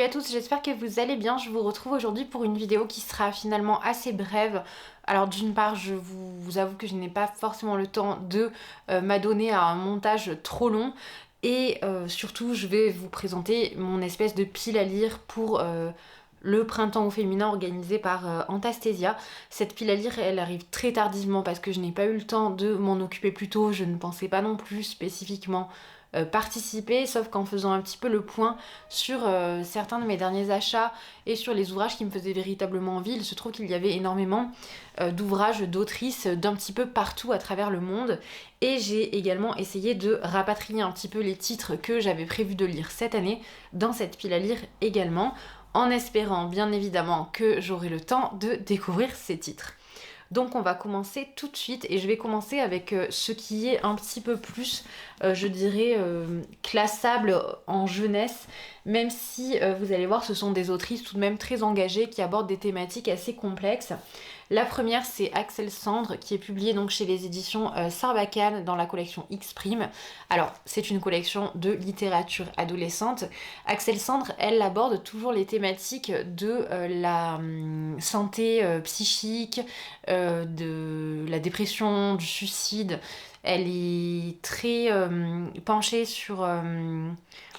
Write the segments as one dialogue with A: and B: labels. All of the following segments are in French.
A: Salut à tous, j'espère que vous allez bien. Je vous retrouve aujourd'hui pour une vidéo qui sera finalement assez brève. Alors d'une part, je vous avoue que je n'ai pas forcément le temps de m'adonner à un montage trop long. Et surtout, je vais vous présenter mon espèce de pile à lire pour le printemps au féminin organisé par Antastasia. Cette pile à lire, elle arrive très tardivement parce que je n'ai pas eu le temps de m'en occuper plus tôt. Je ne pensais pas non plus spécifiquement participer, sauf qu'en faisant un petit peu le point sur certains de mes derniers achats et sur les ouvrages qui me faisaient véritablement envie, il se trouve qu'il y avait énormément d'ouvrages d'autrices d'un petit peu partout à travers le monde, et j'ai également essayé de rapatrier un petit peu les titres que j'avais prévu de lire cette année dans cette pile à lire également, en espérant bien évidemment que j'aurai le temps de découvrir ces titres. Donc on va commencer tout de suite et je vais commencer avec ce qui est un petit peu plus, je dirais, classable en jeunesse, même si vous allez voir ce sont des autrices tout de même très engagées qui abordent des thématiques assez complexes. La première, c'est Axel Sandre, qui est publiée donc chez les éditions Sarbacane dans la collection X'. Alors, c'est une collection de littérature adolescente. Axel Sandre, elle aborde toujours les thématiques de la santé psychique, de la dépression, du suicide. Elle est très penchée sur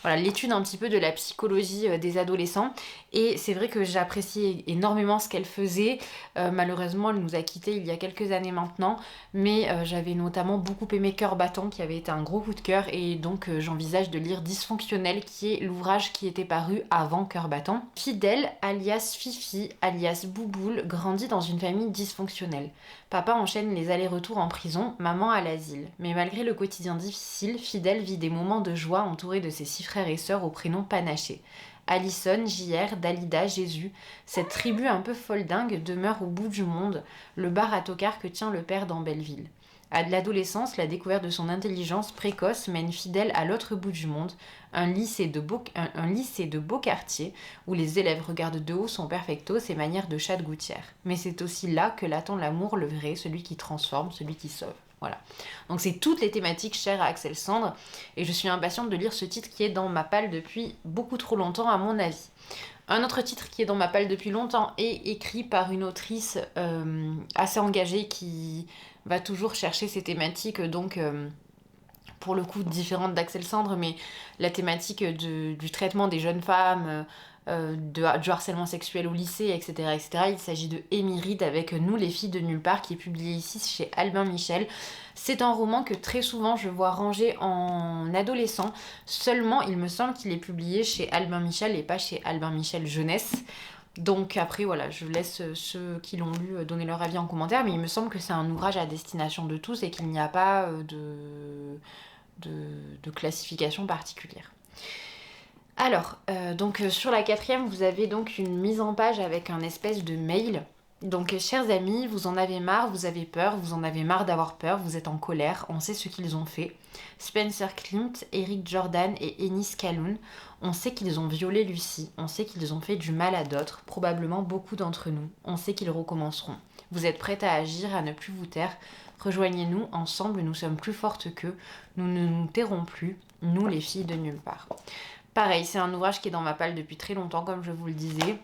A: voilà, l'étude un petit peu de la psychologie des adolescents, et c'est vrai que j'appréciais énormément ce qu'elle faisait. Malheureusement, elle nous a quittés il y a quelques années maintenant, mais j'avais notamment beaucoup aimé Cœur battant, qui avait été un gros coup de cœur, et donc j'envisage de lire Dysfonctionnel, qui est l'ouvrage qui était paru avant Cœur battant. Fidèle, alias Fifi, alias Bouboule, grandit dans une famille dysfonctionnelle. Papa enchaîne les allers-retours en prison, maman à l'asile. Mais malgré le quotidien difficile, Fidèle vit des moments de joie entourée de ses 6 frères et sœurs aux prénoms panachés. Alison, JR, Dalida, Jésus, cette tribu un peu foldingue demeure au bout du monde, le bar à tocard que tient le père dans Belleville. À l'adolescence, la découverte de son intelligence précoce mène Fidèle à l'autre bout du monde, un lycée de beau quartier où les élèves regardent de haut son perfecto, ses manières de chat de gouttière. Mais c'est aussi là que l'attend l'amour, le vrai, celui qui transforme, celui qui sauve. Voilà. Donc c'est toutes les thématiques chères à Axel Sandre, et je suis impatiente de lire ce titre qui est dans ma palle depuis beaucoup trop longtemps à mon avis. Un autre titre qui est dans ma palle depuis longtemps est écrit par une autrice assez engagée qui va toujours chercher ces thématiques, donc pour le coup différentes d'Axel Sandre, mais la thématique du traitement des jeunes femmes, du harcèlement sexuel au lycée, etc., etc. Il s'agit de Émyride avec Nous les filles de nulle part, qui est publié ici chez Albin Michel. C'est un roman que très souvent je vois rangé en adolescent, seulement il me semble qu'il est publié chez Albin Michel et pas chez Albin Michel Jeunesse. Donc après voilà, je laisse ceux qui l'ont lu donner leur avis en commentaire, mais il me semble que c'est un ouvrage à destination de tous et qu'il n'y a pas de classification particulière. Alors, sur la 4e, vous avez donc une mise en page avec un espèce de mail. Donc, chers amis, vous en avez marre, vous avez peur, vous en avez marre d'avoir peur, vous êtes en colère, on sait ce qu'ils ont fait. Spencer Klimt, Eric Jordan et Ennis Calhoun, on sait qu'ils ont violé Lucie, on sait qu'ils ont fait du mal à d'autres, probablement beaucoup d'entre nous, on sait qu'ils recommenceront. Vous êtes prêtes à agir, à ne plus vous taire, rejoignez-nous, ensemble nous sommes plus fortes qu'eux, nous ne nous tairons plus, nous les filles de nulle part. Pareil, c'est un ouvrage qui est dans ma palle depuis très longtemps, comme je vous le disais,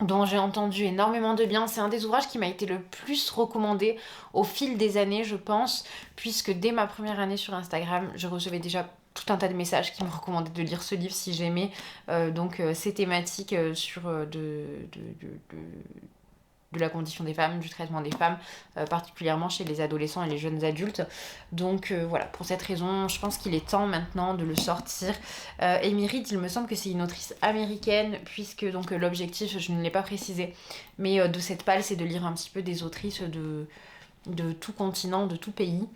A: dont j'ai entendu énormément de bien. C'est un des ouvrages qui m'a été le plus recommandé au fil des années, je pense, puisque dès ma première année sur Instagram, je recevais déjà tout un tas de messages qui me recommandaient de lire ce livre si j'aimais ces thématiques sur de la condition des femmes, du traitement des femmes, particulièrement chez les adolescents et les jeunes adultes. Donc voilà, pour cette raison, je pense qu'il est temps maintenant de le sortir. Émyride, il me semble que c'est une autrice américaine, puisque donc l'objectif, je ne l'ai pas précisé, mais de cette palle, c'est de lire un petit peu des autrices de tout continent, de tout pays.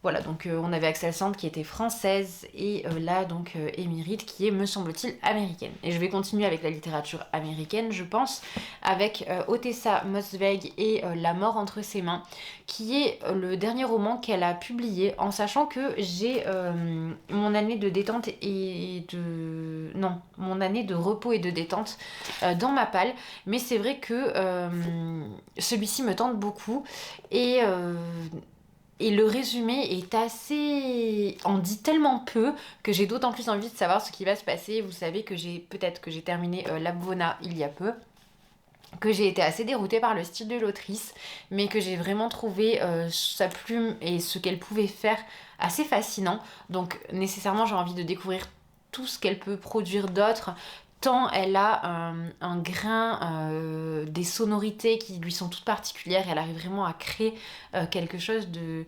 A: Voilà, donc on avait Axel Sandre qui était française, et là donc Émyride qui est, me semble-t-il, américaine. Et je vais continuer avec la littérature américaine, je pense, avec Ottessa Moshfegh et La mort entre ses mains, qui est le dernier roman qu'elle a publié, en sachant que j'ai mon année de détente et de... Non, mon année de repos et de détente dans ma palle, mais c'est vrai que celui-ci me tente beaucoup, et... Et le résumé est en dit tellement peu que j'ai d'autant plus envie de savoir ce qui va se passer. Vous savez que peut-être que j'ai terminé Labvona il y a peu, que j'ai été assez déroutée par le style de l'autrice, mais que j'ai vraiment trouvé sa plume et ce qu'elle pouvait faire assez fascinant. Donc nécessairement j'ai envie de découvrir tout ce qu'elle peut produire d'autre, tant elle a un grain, des sonorités qui lui sont toutes particulières. Elle arrive vraiment à créer quelque chose de...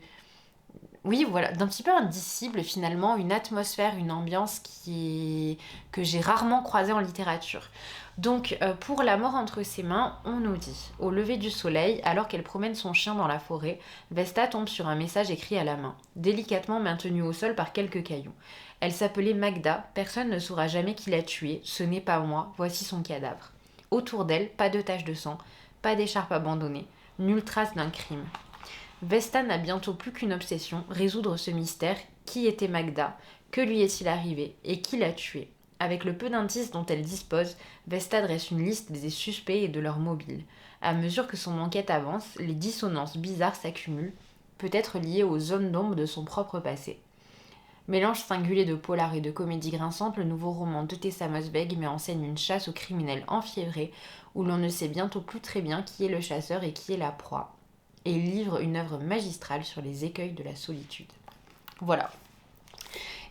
A: Oui, voilà, d'un petit peu indicible finalement, une atmosphère, une ambiance que j'ai rarement croisée en littérature. Donc, pour La mort entre ses mains, on nous dit: au lever du soleil, alors qu'elle promène son chien dans la forêt, Vesta tombe sur un message écrit à la main, délicatement maintenu au sol par quelques cailloux. Elle s'appelait Magda, personne ne saura jamais qui l'a tuée, ce n'est pas moi, voici son cadavre. Autour d'elle, pas de taches de sang, pas d'écharpe abandonnée, nulle trace d'un crime. Vesta n'a bientôt plus qu'une obsession, résoudre ce mystère. Qui était Magda? Que lui est-il arrivé? Et qui l'a tuée? Avec le peu d'indices dont elle dispose, Vesta dresse une liste des suspects et de leurs mobiles. À mesure que son enquête avance, les dissonances bizarres s'accumulent, peut-être liées aux zones d'ombre de son propre passé. Mélange singulier de polar et de comédie grinçante, le nouveau roman de Tessa Mosbeg met en scène une chasse aux criminels enfiévrés, où l'on ne sait bientôt plus très bien qui est le chasseur et qui est la proie, et livre une œuvre magistrale sur les écueils de la solitude. Voilà.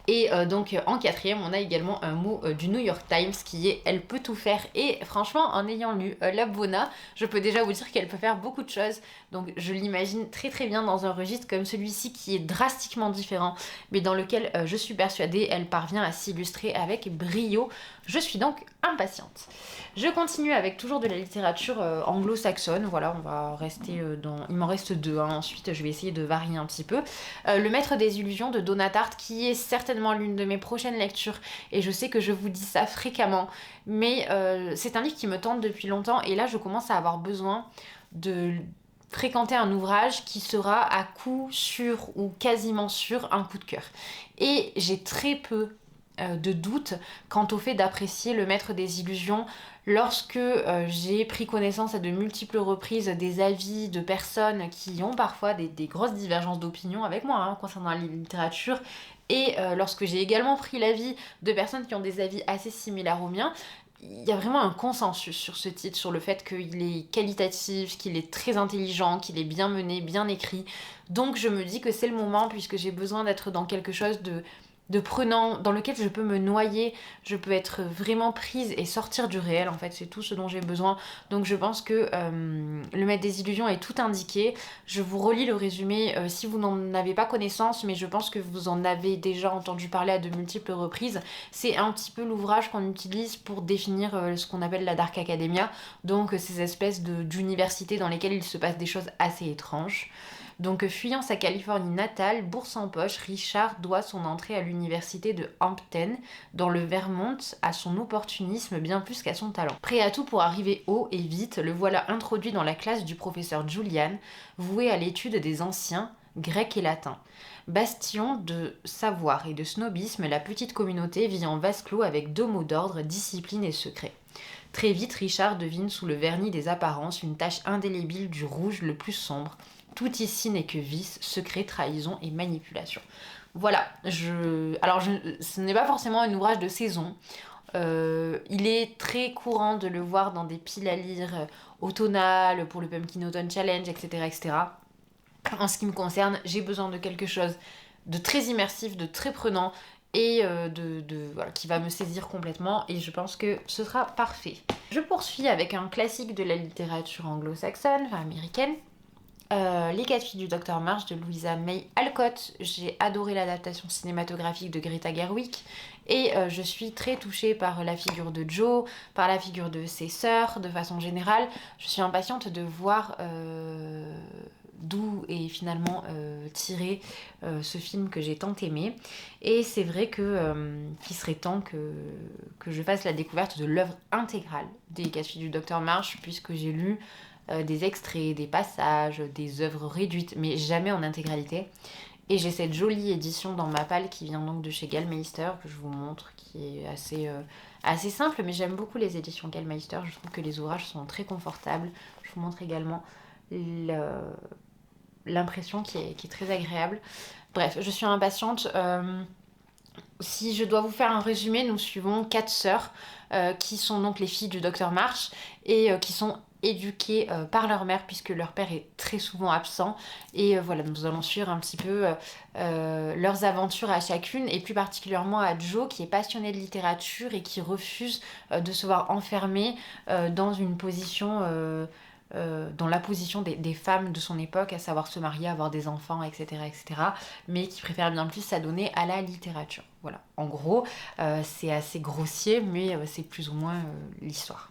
A: Et donc en quatrième, on a également un mot du New York Times qui est Elle peut tout faire. Et franchement, en ayant lu Labvona, je peux déjà vous dire qu'elle peut faire beaucoup de choses. Donc je l'imagine très très bien dans un registre comme celui-ci qui est drastiquement différent, mais dans lequel je suis persuadée elle parvient à s'illustrer avec brio. Je suis donc impatiente. Je continue avec toujours de la littérature anglo-saxonne. Voilà, on va rester dans... Il m'en reste deux, hein. Ensuite je vais essayer de varier un petit peu. Le Maître des Illusions de Donna Tartt, qui est certainement l'une de mes prochaines lectures, et je sais que je vous dis ça fréquemment, mais c'est un livre qui me tente depuis longtemps, et là je commence à avoir besoin de fréquenter un ouvrage qui sera à coup sûr ou quasiment sûr un coup de cœur. Et j'ai très peu de doute quant au fait d'apprécier Le Maître des Illusions lorsque j'ai pris connaissance à de multiples reprises des avis de personnes qui ont parfois des grosses divergences d'opinion avec moi concernant la littérature, et lorsque j'ai également pris l'avis de personnes qui ont des avis assez similaires aux miens. Il y a vraiment un consensus sur ce titre, sur le fait qu'il est qualitatif, qu'il est très intelligent, qu'il est bien mené, bien écrit. Donc je me dis que c'est le moment, puisque j'ai besoin d'être dans quelque chose de prenant, dans lequel je peux me noyer, je peux être vraiment prise et sortir du réel, en fait, c'est tout ce dont j'ai besoin. Donc je pense que Le Maître des Illusions est tout indiqué. Je vous relis le résumé si vous n'en avez pas connaissance, mais je pense que vous en avez déjà entendu parler à de multiples reprises. C'est un petit peu l'ouvrage qu'on utilise pour définir ce qu'on appelle la Dark Academia, donc ces espèces d'universités dans lesquelles il se passe des choses assez étranges. Donc, fuyant sa Californie natale, bourse en poche, Richard doit son entrée à l'université de Hampton, dans le Vermont, à son opportunisme bien plus qu'à son talent. Prêt à tout pour arriver haut et vite, le voilà introduit dans la classe du professeur Julian, voué à l'étude des anciens, grec et latin. Bastion de savoir et de snobisme, la petite communauté vit en vase clos avec deux mots d'ordre, discipline et secret. Très vite, Richard devine sous le vernis des apparences une tache indélébile du rouge le plus sombre. Tout ici n'est que vice, secret, trahison et manipulation. Voilà, ce n'est pas forcément un ouvrage de saison. Il est très courant de le voir dans des piles à lire automnales pour le Pumpkin Autumn Challenge, etc., etc. En ce qui me concerne, j'ai besoin de quelque chose de très immersif, de très prenant, et voilà, qui va me saisir complètement, et je pense que ce sera parfait. Je poursuis avec un classique de la littérature anglo-saxonne, enfin américaine, Les 4 filles du Docteur March de Louisa May Alcott. J'ai adoré l'adaptation cinématographique de Greta Gerwig, et je suis très touchée par la figure de Jo, par la figure de ses sœurs, de façon générale. Je suis impatiente de voir d'où est finalement tiré ce film que j'ai tant aimé. Et c'est vrai qu'il serait temps que je fasse la découverte de l'œuvre intégrale des 4 filles du Docteur March, puisque j'ai lu des extraits, des passages, des œuvres réduites, mais jamais en intégralité. Et j'ai cette jolie édition dans ma palle qui vient donc de chez Gallmeister, que je vous montre, qui est assez simple, mais j'aime beaucoup les éditions Gallmeister. Je trouve que les ouvrages sont très confortables. Je vous montre également l'impression qui est très agréable. Bref, je suis impatiente. Si je dois vous faire un résumé, nous suivons 4 sœurs qui sont donc les filles du docteur March et qui sont éduquées par leur mère puisque leur père est très souvent absent. Et voilà, nous allons suivre un petit peu leurs aventures à chacune et plus particulièrement à Jo qui est passionnée de littérature et qui refuse de se voir enfermée dans une position... dans la position des femmes de son époque, à savoir se marier, avoir des enfants, etc., etc., mais qui préfère bien plus s'adonner à la littérature. Voilà, en gros, c'est assez grossier, mais c'est plus ou moins l'histoire.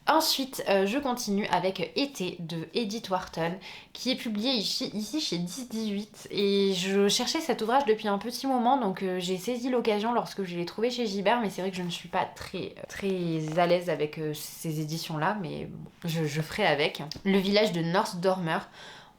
A: Ensuite, je continue avec Été de Edith Wharton, qui est publié ici chez 10-18. Et je cherchais cet ouvrage depuis un petit moment, donc j'ai saisi l'occasion lorsque je l'ai trouvé chez Gibert, mais c'est vrai que je ne suis pas très à l'aise avec ces éditions-là, mais bon, je ferai avec. Le village de North Dormer,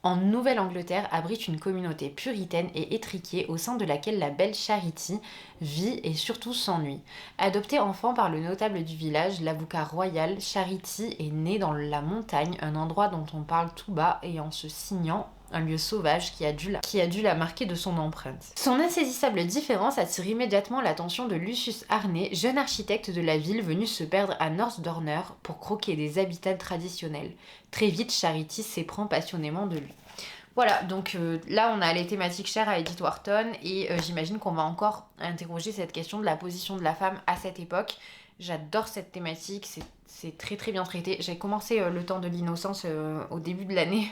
A: en Nouvelle-Angleterre, abrite une communauté puritaine et étriquée au sein de laquelle la belle Charity vit et surtout s'ennuie. Adoptée enfant par le notable du village, l'avocat royal, Charity est née dans la montagne, un endroit dont on parle tout bas et en se signant un lieu sauvage qui a dû la marquer de son empreinte. Son insaisissable différence attire immédiatement l'attention de Lucius Harney, jeune architecte de la ville venu se perdre à North Dorner pour croquer des habitats traditionnels. Très vite, Charity s'éprend passionnément de lui. Voilà, donc là on a les thématiques chères à Edith Wharton et j'imagine qu'on va encore interroger cette question de la position de la femme à cette époque. J'adore cette thématique, c'est très très bien traité. J'ai commencé Le temps de l'innocence au début de l'année,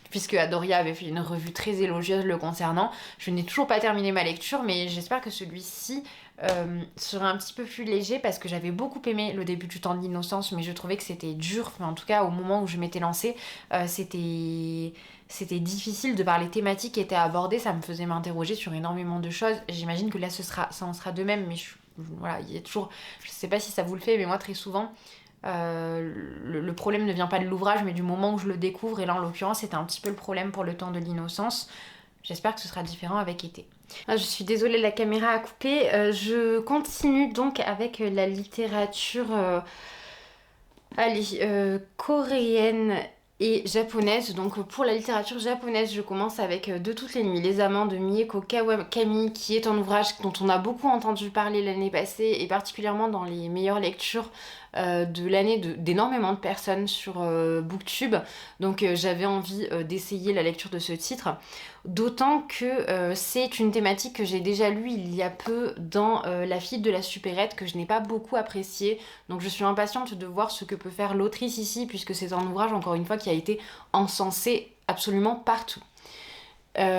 A: puisque Adoria avait fait une revue très élogieuse le concernant. Je n'ai toujours pas terminé ma lecture, mais j'espère que celui-ci sera un petit peu plus léger, parce que j'avais beaucoup aimé le début du temps de l'innocence, mais je trouvais que c'était dur, enfin, en tout cas au moment où je m'étais lancée, c'était difficile de par les thématiques qui étaient abordées, ça me faisait m'interroger sur énormément de choses. J'imagine que là ça en sera de même, mais voilà, il y a toujours, je sais pas si ça vous le fait, mais moi très souvent, le problème ne vient pas de l'ouvrage mais du moment où je le découvre, et là en l'occurrence c'était un petit peu le problème pour Le temps de l'innocence. J'espère que ce sera différent avec Été. Ah, je suis désolée, la caméra a coupé. Je continue donc avec la littérature coréenne et japonaise. Donc pour la littérature japonaise, je commence avec De toutes les nuits, Les amants de Mieko Kawakami, qui est un ouvrage dont on a beaucoup entendu parler l'année passée, et particulièrement dans les meilleures lectures de l'année d'énormément de personnes sur Booktube. Donc j'avais envie d'essayer la lecture de ce titre, d'autant que c'est une thématique que j'ai déjà lue il y a peu dans La fille de la supérette, que je n'ai pas beaucoup appréciée. Donc je suis impatiente de voir ce que peut faire l'autrice ici, puisque c'est un ouvrage encore une fois qui a été encensé absolument partout.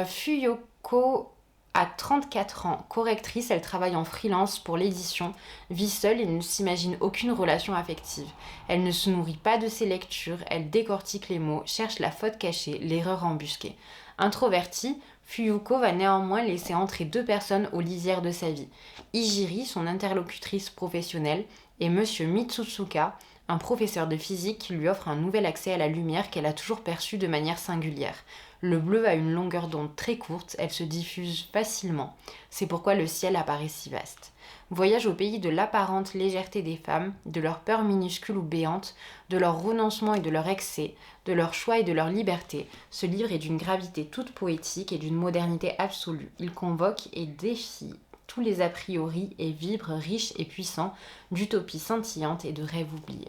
A: Fuyoko a 34 ans, correctrice, elle travaille en freelance pour l'édition, vit seule et ne s'imagine aucune relation affective. Elle ne se nourrit pas de ses lectures, elle décortique les mots, cherche la faute cachée, l'erreur embusquée. Introvertie, Fuyuko va néanmoins laisser entrer 2 personnes aux lisières de sa vie. Ijiri, son interlocutrice professionnelle, et Monsieur Mitsutsuka, un professeur de physique qui lui offre un nouvel accès à la lumière qu'elle a toujours perçue de manière singulière. Le bleu a une longueur d'onde très courte, elle se diffuse facilement. C'est pourquoi le ciel apparaît si vaste. Voyage au pays de l'apparente légèreté des femmes, de leurs peurs minuscules ou béantes, de leur renoncement et de leur excès, de leur choix et de leur liberté. Ce livre est d'une gravité toute poétique et d'une modernité absolue. Il convoque et défie tous les a priori et vibre riche et puissant d'utopie scintillante et de rêves oubliés.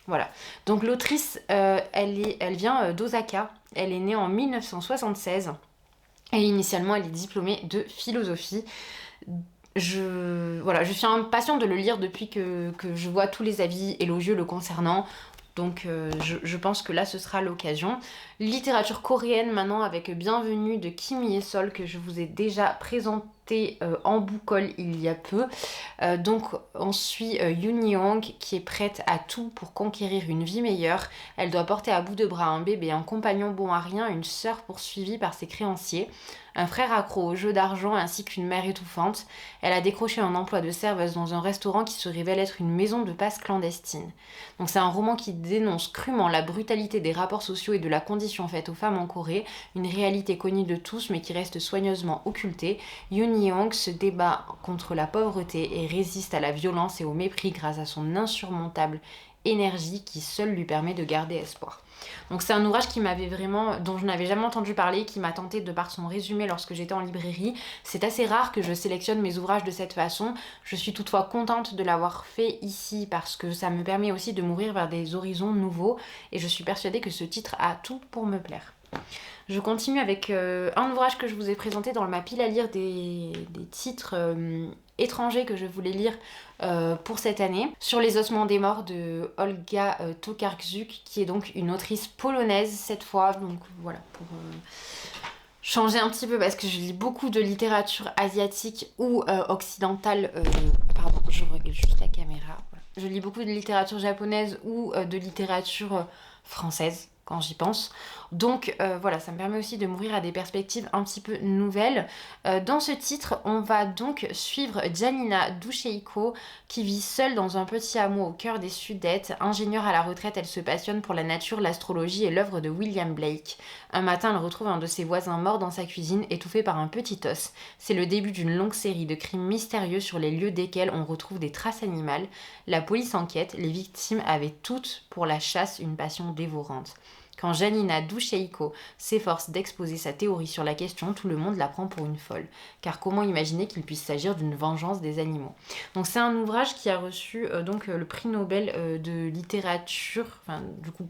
A: Voilà. Donc l'autrice, elle vient d'Osaka. Elle est née en 1976 et initialement elle est diplômée de philosophie. Je suis impatiente de le lire depuis que je vois tous les avis élogieux le concernant. Donc je pense que là ce sera l'occasion. Littérature coréenne maintenant avec Bienvenue de Kim Hye-sol, que je vous ai déjà présenté en boucole il y a peu. Donc on suit Yoon Hye-ong qui est prête à tout pour conquérir une vie meilleure. Elle doit porter à bout de bras un bébé, un compagnon bon à rien, une sœur poursuivie par ses créanciers, un frère accro au jeu d'argent ainsi qu'une mère étouffante. Elle a décroché un emploi de serveuse dans un restaurant qui se révèle être une maison de passe clandestine. Donc c'est un roman qui dénonce crûment la brutalité des rapports sociaux et de la condition faite aux femmes en Corée, une réalité connue de tous mais qui reste soigneusement occultée. Yoon Hye-ong se débat contre la pauvreté et résiste à la violence et au mépris grâce à son insurmontable énergie qui seule lui permet de garder espoir. Donc c'est un ouvrage dont je n'avais jamais entendu parler, qui m'a tenté de par son résumé lorsque j'étais en librairie. C'est assez rare que je sélectionne mes ouvrages de cette façon. Je suis toutefois contente de l'avoir fait ici parce que ça me permet aussi de m'ouvrir vers des horizons nouveaux et je suis persuadée que ce titre a tout pour me plaire. Je continue avec un ouvrage que je vous ai présenté dans ma pile à lire des titres étrangers que je voulais lire pour cette année. Sur les ossements des morts de Olga Tokarczuk, qui est donc une autrice polonaise cette fois. Donc voilà, pour changer un petit peu, parce que je lis beaucoup de littérature asiatique ou occidentale. Pardon, je regarde juste la caméra. Voilà. Je lis beaucoup de littérature japonaise ou de littérature française, quand j'y pense. Donc voilà, ça me permet aussi de m'ouvrir à des perspectives un petit peu nouvelles. Dans ce titre, on va donc suivre Janina Doucheiko, qui vit seule dans un petit hameau au cœur des Sudètes. Ingénieure à la retraite, elle se passionne pour la nature, l'astrologie et l'œuvre de William Blake. Un matin, elle retrouve un de ses voisins mort dans sa cuisine, étouffé par un petit os. C'est le début d'une longue série de crimes mystérieux sur les lieux desquels on retrouve des traces animales. La police enquête, les victimes avaient toutes pour la chasse une passion dévorante. Quand Janina Doucheiko s'efforce d'exposer sa théorie sur la question, tout le monde la prend pour une folle. Car comment imaginer qu'il puisse s'agir d'une vengeance des animaux? Donc c'est un ouvrage qui a reçu le prix Nobel de littérature. Enfin, du coup,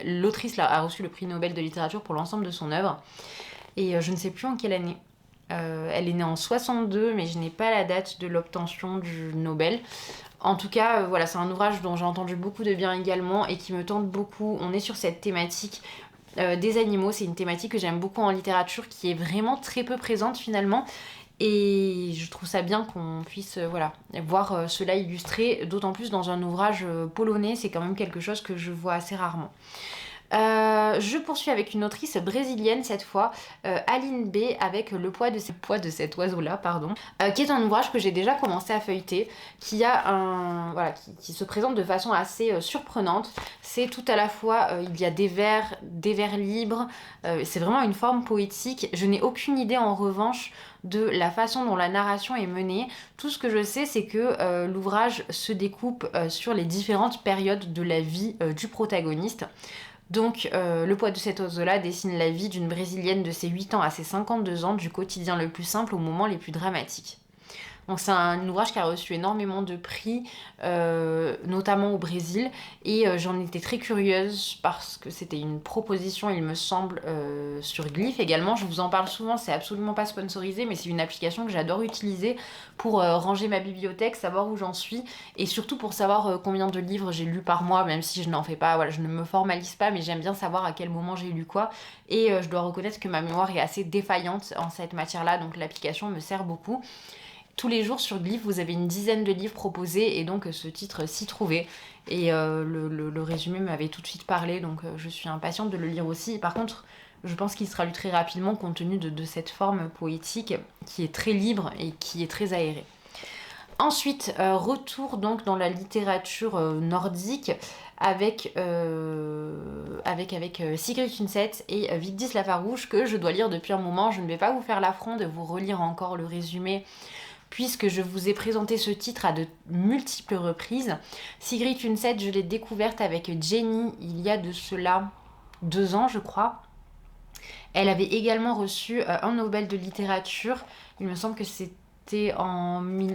A: l'autrice a reçu le prix Nobel de littérature pour l'ensemble de son œuvre. Et je ne sais plus en quelle année. Elle est née en 62, mais je n'ai pas la date de l'obtention du Nobel. En tout cas, voilà, c'est un ouvrage dont j'ai entendu beaucoup de bien également et qui me tente beaucoup. On est sur cette thématique des animaux. C'est une thématique que j'aime beaucoup en littérature, qui est vraiment très peu présente finalement. Et je trouve ça bien qu'on puisse voir cela illustré, d'autant plus dans un ouvrage polonais. C'est quand même quelque chose que je vois assez rarement. Je poursuis avec une autrice brésilienne cette fois, Aline B, avec le poids de cet oiseau-là, qui est un ouvrage que j'ai déjà commencé à feuilleter, qui se présente de façon assez surprenante. C'est tout à la fois, il y a des vers libres, c'est vraiment une forme poétique. Je n'ai aucune idée en revanche de la façon dont la narration est menée. Tout ce que je sais, c'est que l'ouvrage se découpe sur les différentes périodes de la vie du protagoniste. Donc, le poids de cet oiseau-là dessine la vie d'une Brésilienne de ses 8 ans à ses 52 ans, du quotidien le plus simple aux moments les plus dramatiques. Donc c'est un ouvrage qui a reçu énormément de prix, notamment au Brésil, et j'en étais très curieuse parce que c'était une proposition, il me semble, sur Glyph également. Je vous en parle souvent, c'est absolument pas sponsorisé, mais c'est une application que j'adore utiliser pour ranger ma bibliothèque, savoir où j'en suis, et surtout pour savoir combien de livres j'ai lu par mois, même si je n'en fais pas, voilà, je ne me formalise pas, mais j'aime bien savoir à quel moment j'ai lu quoi, et je dois reconnaître que ma mémoire est assez défaillante en cette matière-là, donc l'application me sert beaucoup. Tous les jours sur Glyph, vous avez une dizaine de livres proposés et donc ce titre s'y trouvait. Et le résumé m'avait tout de suite parlé, donc je suis impatiente de le lire aussi. Par contre, je pense qu'il sera lu très rapidement compte tenu de cette forme poétique qui est très libre et qui est très aérée. Ensuite, retour donc dans la littérature nordique avec Sigrid Undset et Vigdis Lafarouche, que je dois lire depuis un moment. Je ne vais pas vous faire l'affront de vous relire encore le résumé, puisque je vous ai présenté ce titre à de multiples reprises. Sigrid Undset, je l'ai découverte avec Jenny il y a de cela 2 ans, je crois. Elle avait également reçu un Nobel de littérature, il me semble que c'était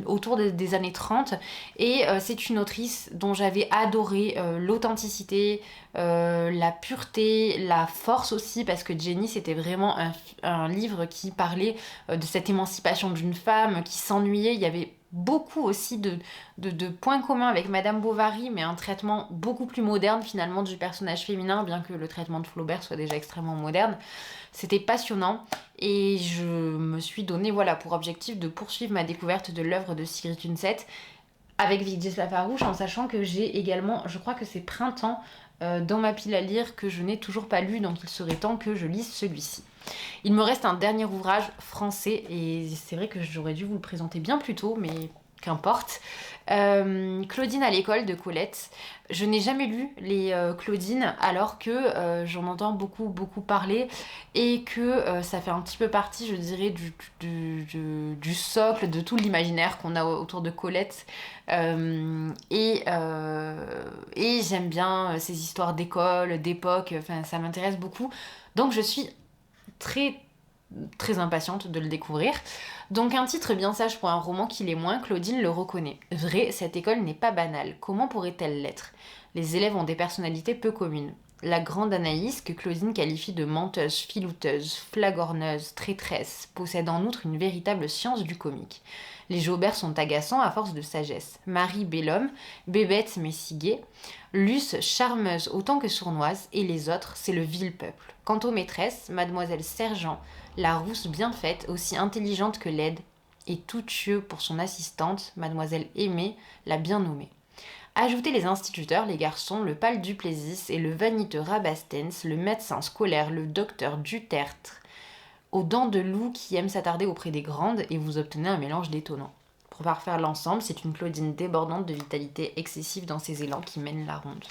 A: autour des années 30, et c'est une autrice dont j'avais adoré l'authenticité, la pureté, la force aussi, parce que Jenny, c'était vraiment un livre qui parlait de cette émancipation d'une femme qui s'ennuyait. Il y avait beaucoup aussi de points communs avec Madame Bovary, mais un traitement beaucoup plus moderne finalement du personnage féminin, bien que le traitement de Flaubert soit déjà extrêmement moderne. C'était passionnant et je me suis donné pour objectif de poursuivre ma découverte de l'œuvre de Sigrid Undset avec Vigdis Lafarouche, en sachant que j'ai également, je crois que c'est Printemps, dans ma pile à lire que je n'ai toujours pas lu, donc il serait temps que je lise celui-ci. Il me reste un dernier ouvrage français et c'est vrai que j'aurais dû vous le présenter bien plus tôt, mais qu'importe. Claudine à l'école de Colette. Je n'ai jamais lu les Claudine alors que j'en entends beaucoup parler et que ça fait un petit peu partie, je dirais, du socle de tout l'imaginaire qu'on a autour de Colette. Et j'aime bien ces histoires d'école, d'époque, enfin ça m'intéresse beaucoup. Donc je suis très impatiente de le découvrir. Donc un titre bien sage pour un roman qui l'est moins, Claudine le reconnaît. Vrai, cette école n'est pas banale. Comment pourrait-elle l'être? Les élèves ont des personnalités peu communes. La grande Anaïs, que Claudine qualifie de menteuse, filouteuse, flagorneuse, traîtresse, possède en outre une véritable science du comique. Les Jaubert sont agaçants à force de sagesse. Marie, bel homme, bébête mais si gaie. Luce, charmeuse autant que sournoise, et les autres, c'est le vil peuple. Quant aux maîtresses, mademoiselle Sergent, la rousse bien faite, aussi intelligente que laide, et tout yeux pour son assistante, mademoiselle Aimée, la bien nommée. Ajoutez les instituteurs, les garçons, le pâle Duplessis et le vaniteux Rabastens, le médecin scolaire, le docteur Dutertre, aux dents de loup qui aiment s'attarder auprès des grandes, et vous obtenez un mélange détonnant. Pour parfaire l'ensemble, c'est une Claudine débordante de vitalité excessive dans ses élans qui mène la ronde.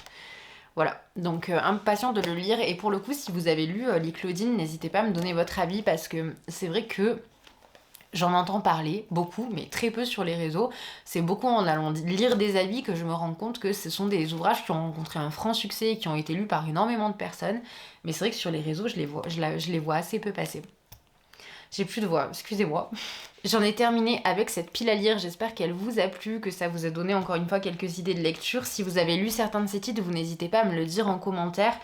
A: Voilà, donc impatient de le lire, et pour le coup, si vous avez lu les Claudine, n'hésitez pas à me donner votre avis, parce que c'est vrai que j'en entends parler beaucoup, mais très peu sur les réseaux. C'est beaucoup en allant lire des avis que je me rends compte que ce sont des ouvrages qui ont rencontré un franc succès et qui ont été lus par énormément de personnes, mais c'est vrai que sur les réseaux, je les vois assez peu passer. J'ai plus de voix, excusez-moi. J'en ai terminé avec cette pile à lire, j'espère qu'elle vous a plu, que ça vous a donné encore une fois quelques idées de lecture. Si vous avez lu certains de ces titres, vous n'hésitez pas à me le dire en commentaire.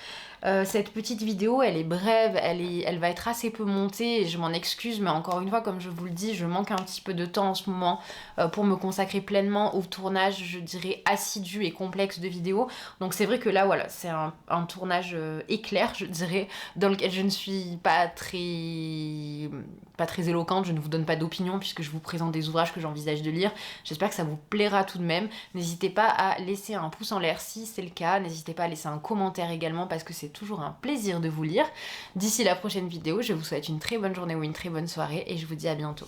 A: Cette petite vidéo, elle est brève, elle va être assez peu montée et je m'en excuse, mais encore une fois, comme je vous le dis, je manque un petit peu de temps en ce moment pour me consacrer pleinement au tournage, je dirais assidu et complexe de vidéos. Donc c'est vrai que là, voilà, c'est un tournage éclair, je dirais, dans lequel je ne suis pas très éloquente, je ne vous donne pas d'opinion puisque je vous présente des ouvrages que j'envisage de lire. J'espère que ça vous plaira tout de même. N'hésitez pas à laisser un pouce en l'air si c'est le cas, n'hésitez pas à laisser un commentaire également parce que c'est toujours un plaisir de vous lire. D'ici la prochaine vidéo, je vous souhaite une très bonne journée ou une très bonne soirée et je vous dis à bientôt.